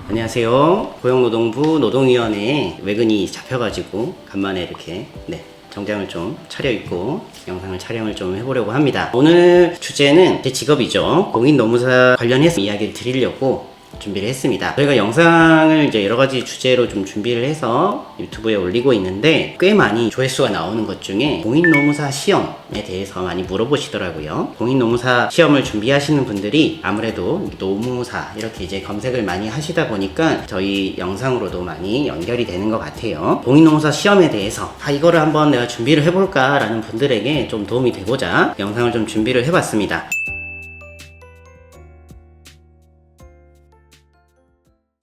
안녕하세요. 고용노동부 노동위원회에 외근이 잡혀가지고 간만에 이렇게 정장을 좀 차려입고 영상을 촬영을 좀 해보려고 합니다. 오늘 주제는 제 직업이죠. 공인노무사 관련해서 이야기를 드리려고 준비를 했습니다. 저희가 영상을 이제 여러 가지 주제로 좀 준비를 해서 유튜브에 올리고 있는데 꽤 많이 조회수가 나오는 것 중에 공인노무사 시험에 대해서 많이 물어보시더라고요. 공인노무사 시험을 준비하시는 분들이 아무래도 노무사 이렇게 이제 검색을 많이 하시다 보니까 저희 영상으로도 많이 연결이 되는 것 같아요. 공인노무사 시험에 대해서 이거를 한번 내가 준비를 해볼까 라는 분들에게 좀 도움이 되고자 영상을 좀 준비를 해봤습니다.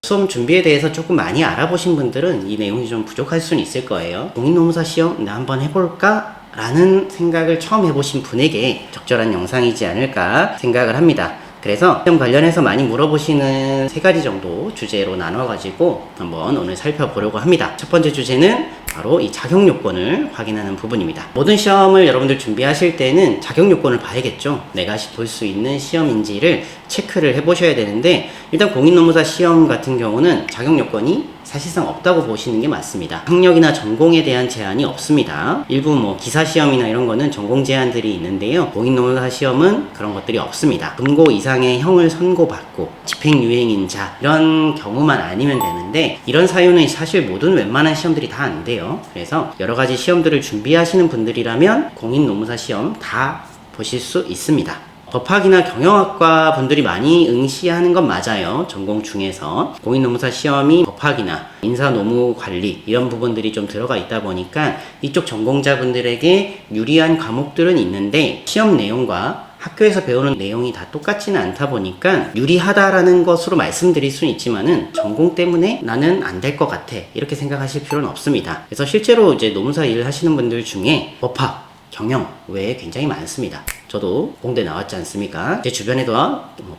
시험 준비에 대해서 조금 많이 알아보신 분들은 이 내용이 좀 부족할 수는 있을 거예요. 공인노무사 시험 나 한번 해볼까? 라는 생각을 처음 해보신 분에게 적절한 영상이지 않을까 생각을 합니다. 그래서 시험 관련해서 많이 물어보시는 3가지 정도 주제로 나눠가지고 한번 오늘 살펴보려고 합니다. 첫 번째 주제는 바로 이 자격 요건을 확인하는 부분입니다. 모든 시험을 여러분들 준비하실 때는 자격 요건을 봐야겠죠. 내가 볼 수 있는 시험인지를 체크를 해보셔야 되는데, 일단 공인노무사 시험 같은 경우는 자격 요건이 사실상 없다고 보시는 게 맞습니다. 학력이나 전공에 대한 제한이 없습니다. 일부 기사 시험이나 이런 거는 전공 제한들이 있는데요. 공인노무사 시험은 그런 것들이 없습니다. 금고 이상의 형을 선고받고 집행유예인자 이런 경우만 아니면 되는데, 이런 사유는 사실 모든 웬만한 시험들이 다 안 돼요. 그래서 여러 가지 시험들을 준비하시는 분들이라면 공인노무사 시험 다 보실 수 있습니다. 법학이나 경영학과 분들이 많이 응시하는 건 맞아요. 전공 중에서 공인노무사 시험이 법학이나 인사노무관리 이런 부분들이 좀 들어가 있다 보니까 이쪽 전공자분들에게 유리한 과목들은 있는데, 시험 내용과 학교에서 배우는 내용이 다 똑같지는 않다 보니까 유리하다라는 것으로 말씀드릴 수는 있지만은 전공 때문에 나는 안 될 것 같아 이렇게 생각하실 필요는 없습니다. 그래서 실제로 이제 노무사 일을 하시는 분들 중에 법학, 경영 외에 굉장히 많습니다. 저도 공대 나왔지 않습니까? 제 주변에도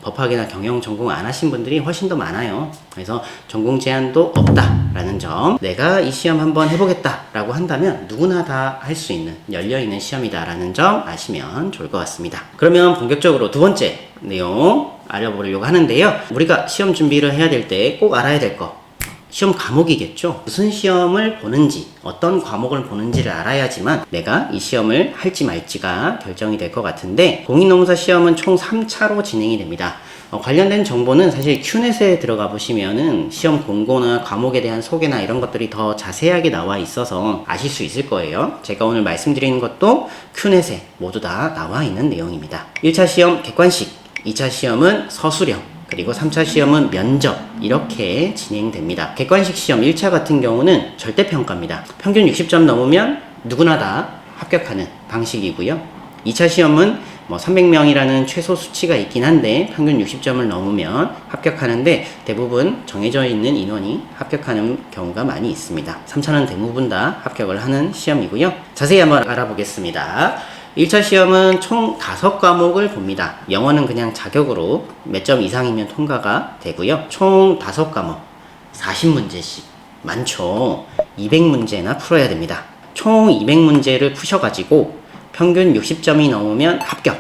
법학이나 경영 전공 안 하신 분들이 훨씬 더 많아요. 그래서 전공 제한도 없다라는 점, 내가 이 시험 한번 해보겠다 라고 한다면 누구나 다 할 수 있는 열려있는 시험이다 라는 점 아시면 좋을 것 같습니다. 그러면 본격적으로 두 번째 내용 알아보려고 하는데요. 우리가 시험 준비를 해야 될 때 꼭 알아야 될 거, 시험 과목이겠죠. 무슨 시험을 보는지, 어떤 과목을 보는지를 알아야지만 내가 이 시험을 할지 말지가 결정이 될 것 같은데, 공인노무사 시험은 총 3차로 진행이 됩니다. 관련된 정보는 사실 큐넷에 들어가 보시면은 시험 공고나 과목에 대한 소개나 이런 것들이 더 자세하게 나와 있어서 아실 수 있을 거예요. 제가 오늘 말씀드리는 것도 큐넷에 모두 다 나와 있는 내용입니다. 1차 시험 객관식, 2차 시험은 서술형, 그리고 3차 시험은 면접, 이렇게 진행됩니다. 객관식 시험 1차 같은 경우는 절대평가입니다. 평균 60점 넘으면 누구나 다 합격하는 방식이고요. 2차 시험은 300명이라는 최소 수치가 있긴 한데 평균 60점을 넘으면 합격하는데, 대부분 정해져 있는 인원이 합격하는 경우가 많이 있습니다. 3차는 대부분 다 합격을 하는 시험이고요. 자세히 한번 알아보겠습니다. 1차 시험은 총 5과목을 봅니다. 영어는 그냥 자격으로 몇 점 이상이면 통과가 되고요. 총 5과목, 40문제씩. 많죠. 200문제나 풀어야 됩니다. 총 200문제를 푸셔가지고 평균 60점이 넘으면 합격.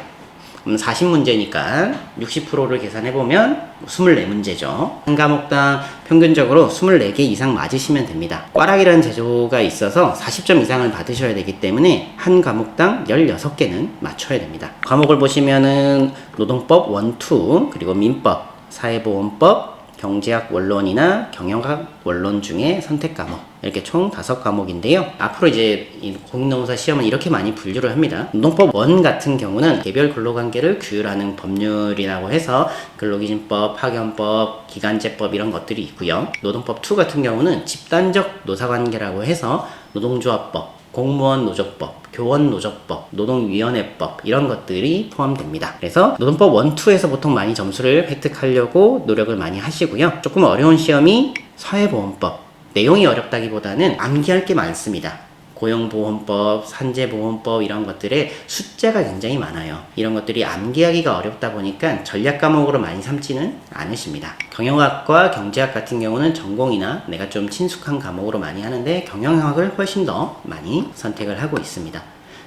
40문제니까 60%를 계산해보면 24문제죠. 한 과목당 평균적으로 24개 이상 맞으시면 됩니다. 꽈락이라는 제도가 있어서 40점 이상을 받으셔야 되기 때문에 한 과목당 16개는 맞춰야 됩니다. 과목을 보시면은 노동법 1, 2, 그리고 민법, 사회보험법, 경제학 원론이나 경영학 원론 중에 선택 과목, 이렇게 총 5과목인데요. 앞으로 이제 이 공인노무사 시험은 이렇게 많이 분류를 합니다. 노동법 1 같은 경우는 개별 근로관계를 규율하는 법률이라고 해서 근로기준법, 파견법, 기간제법 이런 것들이 있고요. 노동법 2 같은 경우는 집단적 노사관계라고 해서 노동조합법, 공무원 노조법, 교원 노조법, 노동위원회법 이런 것들이 포함됩니다. 그래서 노동법 1, 2에서 보통 많이 점수를 획득하려고 노력을 많이 하시고요. 조금 어려운 시험이 사회보험법. 내용이 어렵다기보다는 암기할 게 많습니다. 고용보험법, 산재보험법 이런 것들의 숫자가 굉장히 많아요. 이런 것들이 암기하기가 어렵다 보니까 전략 과목으로 많이 삼지는 않으십니다. 경영학과 경제학 같은 경우는 전공이나 내가 좀 친숙한 과목으로 많이 하는데 경영학을 훨씬 더 많이 선택을 하고 있습니다.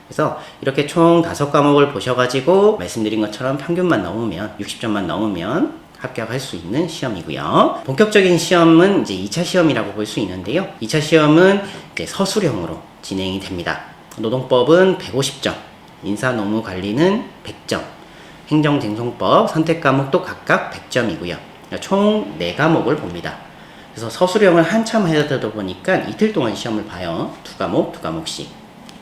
그래서 이렇게 총 5과목을 보셔가지고 말씀드린 것처럼 평균만 넘으면 60점만 넘으면 합격할 수 있는 시험이고요. 본격적인 시험은 이제 2차 시험이라고 볼 수 있는데요. 2차 시험은 이제 서술형으로 진행이 됩니다. 노동법은 150점, 인사노무관리는 100점, 행정쟁송법 선택 과목도 각각 100점이고요. 총 4과목을 봅니다. 그래서 서술형을 한참 하다 보니까 이틀 동안 시험을 봐요. 2과목씩.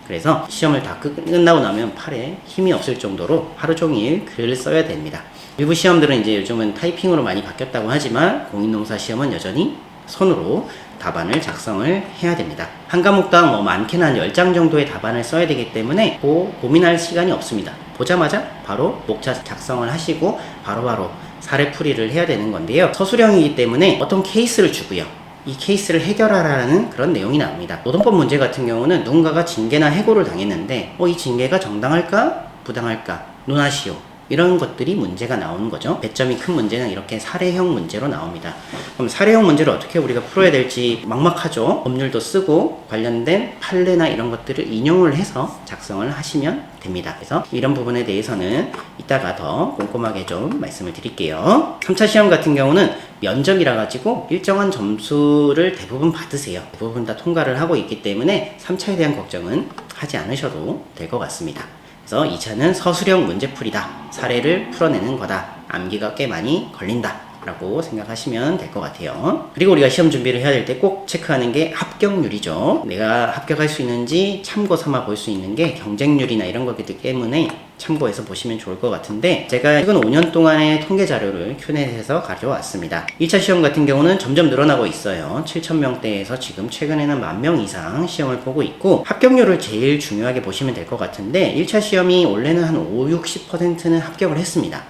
그래서 시험을 다 끝나고 나면 팔에 힘이 없을 정도로 하루 종일 글을 써야 됩니다. 일부 시험들은 이제 요즘은 타이핑으로 많이 바뀌었다고 하지만 공인노무사 시험은 여전히 손으로 답안을 작성을 해야 됩니다. 한 과목당 뭐 많게는 한 10장 정도의 답안을 써야 되기 때문에 고민할 시간이 없습니다. 보자마자 바로 목차 작성을 하시고 바로바로 사례풀이를 해야 되는 건데요. 서술형이기 때문에 어떤 케이스를 주고요. 이 케이스를 해결하라는 그런 내용이 나옵니다. 노동법 문제 같은 경우는 누군가가 징계나 해고를 당했는데 이 징계가 정당할까 부당할까 논하시오. 이런 것들이 문제가 나오는 거죠. 배점이 큰 문제는 이렇게 사례형 문제로 나옵니다. 그럼 사례형 문제를 어떻게 우리가 풀어야 될지 막막하죠. 법률도 쓰고 관련된 판례나 이런 것들을 인용을 해서 작성을 하시면 됩니다. 그래서 이런 부분에 대해서는 이따가 더 꼼꼼하게 좀 말씀을 드릴게요. 3차 시험 같은 경우는 면접이라 가지고 일정한 점수를 대부분 받으세요. 대부분 다 통과를 하고 있기 때문에 3차에 대한 걱정은 하지 않으셔도 될 것 같습니다. 그래서 2차는 서술형 문제풀이다. 사례를 풀어내는 거다. 암기가 꽤 많이 걸린다. 라고 생각하시면 될 것 같아요. 그리고 우리가 시험 준비를 해야 될 때 꼭 체크하는 게 합격률이죠. 내가 합격할 수 있는지 참고 삼아 볼 수 있는 게 경쟁률이나 이런 거기 때문에 참고해서 보시면 좋을 것 같은데, 제가 최근 5년 동안의 통계 자료를 큐넷에서 가져왔습니다. 1차 시험 같은 경우는 점점 늘어나고 있어요. 7,000명대에서 지금 최근에는 10,000명 이상 시험을 보고 있고, 합격률을 제일 중요하게 보시면 될 것 같은데 1차 시험이 원래는 한 50~60%는 합격을 했습니다.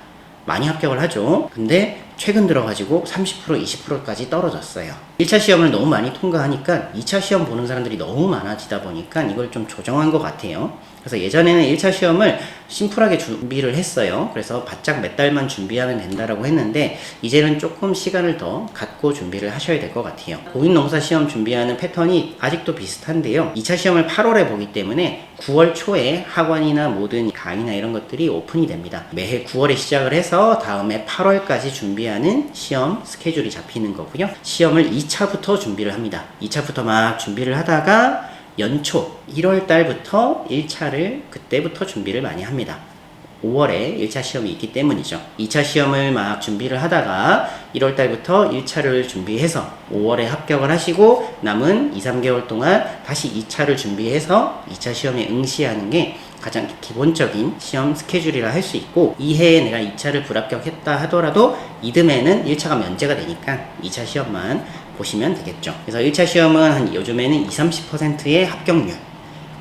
많이 합격을 하죠. 근데 최근 들어가지고 30%, 20%까지 떨어졌어요. 1차 시험을 너무 많이 통과하니까 2차 시험 보는 사람들이 너무 많아지다 보니까 이걸 좀 조정한 것 같아요. 그래서 예전에는 1차 시험을 심플하게 준비를 했어요. 그래서 바짝 몇 달만 준비하면 된다라고 했는데 이제는 조금 시간을 더 갖고 준비를 하셔야 될 것 같아요. 공인노무사 시험 준비하는 패턴이 아직도 비슷한데요. 2차 시험을 8월에 보기 때문에 9월 초에 학원이나 모든 강의나 이런 것들이 오픈이 됩니다. 매해 9월에 시작을 해서 다음에 8월까지 준비하는 시험 스케줄이 잡히는 거고요. 시험을 2차부터 준비를 합니다. 2차부터 막 준비를 하다가 연초 1월 달부터 1차를 그때부터 준비를 많이 합니다. 5월에 1차 시험이 있기 때문이죠. 2차 시험을 막 준비를 하다가 1월 달부터 1차를 준비해서 5월에 합격을 하시고 남은 2~3개월 동안 다시 2차를 준비해서 2차 시험에 응시하는 게 가장 기본적인 시험 스케줄이라 할 수 있고, 이 해에 내가 2차를 불합격했다 하더라도 이듬해는 1차가 면제가 되니까 2차 시험만 보시면 되겠죠. 그래서 1차 시험은 한 요즘에는 20~30%의 합격률,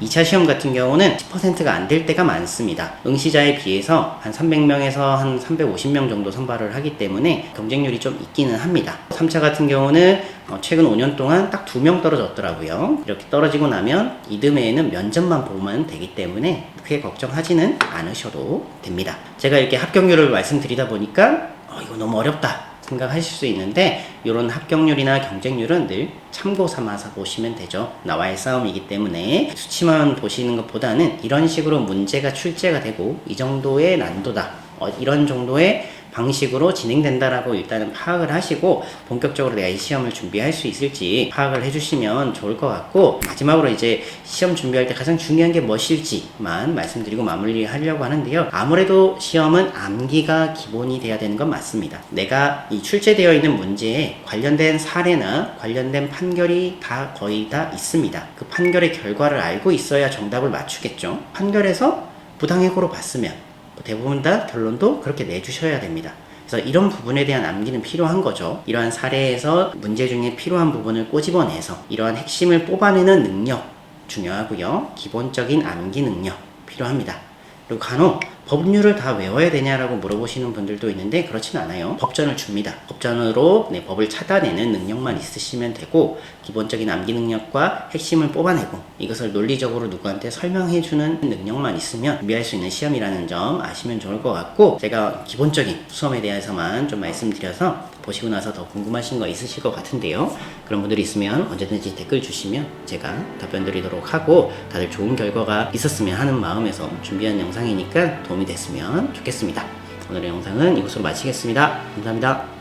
2차 시험 같은 경우는 10%가 안 될 때가 많습니다. 응시자에 비해서 한 300명에서 한 350명 정도 선발을 하기 때문에 경쟁률이 좀 있기는 합니다. 3차 같은 경우는 최근 5년 동안 딱 2명 떨어졌더라고요. 이렇게 떨어지고 나면 이듬해에는 면접만 보면 되기 때문에 크게 걱정하지는 않으셔도 됩니다. 제가 이렇게 합격률을 말씀드리다 보니까 이거 너무 어렵다 생각하실 수 있는데, 이런 합격률이나 경쟁률은 늘 참고 삼아서 보시면 되죠. 나와의 싸움이기 때문에 수치만 보시는 것보다는 이런 식으로 문제가 출제가 되고 이 정도의 난도다, 이런 정도의 방식으로 진행된다라고 일단은 파악을 하시고 본격적으로 내가 이 시험을 준비할 수 있을지 파악을 해주시면 좋을 것 같고, 마지막으로 이제 시험 준비할 때 가장 중요한 게 무엇일지만 말씀드리고 마무리하려고 하는데요. 아무래도 시험은 암기가 기본이 돼야 되는 건 맞습니다. 내가 이 출제되어 있는 문제에 관련된 사례나 관련된 판결이 다 거의 다 있습니다. 그 판결의 결과를 알고 있어야 정답을 맞추겠죠. 판결에서 부당해고로 봤으면 대부분 다 결론도 그렇게 내주셔야 됩니다. 그래서 이런 부분에 대한 암기는 필요한 거죠. 이러한 사례에서 문제 중에 필요한 부분을 꼬집어내서 이러한 핵심을 뽑아내는 능력 중요하고요. 기본적인 암기 능력 필요합니다. 그리고 간혹 법률을 다 외워야 되냐라고 물어보시는 분들도 있는데 그렇진 않아요. 법전을 줍니다. 법전으로 법을 찾아내는 능력만 있으시면 되고, 기본적인 암기 능력과 핵심을 뽑아내고 이것을 논리적으로 누구한테 설명해주는 능력만 있으면 준비할 수 있는 시험이라는 점 아시면 좋을 것 같고, 제가 기본적인 수험에 대해서만 좀 말씀드려서 보시고 나서 더 궁금하신 거 있으실 것 같은데요. 그런 분들이 있으면 언제든지 댓글 주시면 제가 답변 드리도록 하고, 다들 좋은 결과가 있었으면 하는 마음에서 준비한 영상이니까 도움이 됐으면 좋겠습니다. 오늘의 영상은 이것으로 마치겠습니다. 감사합니다.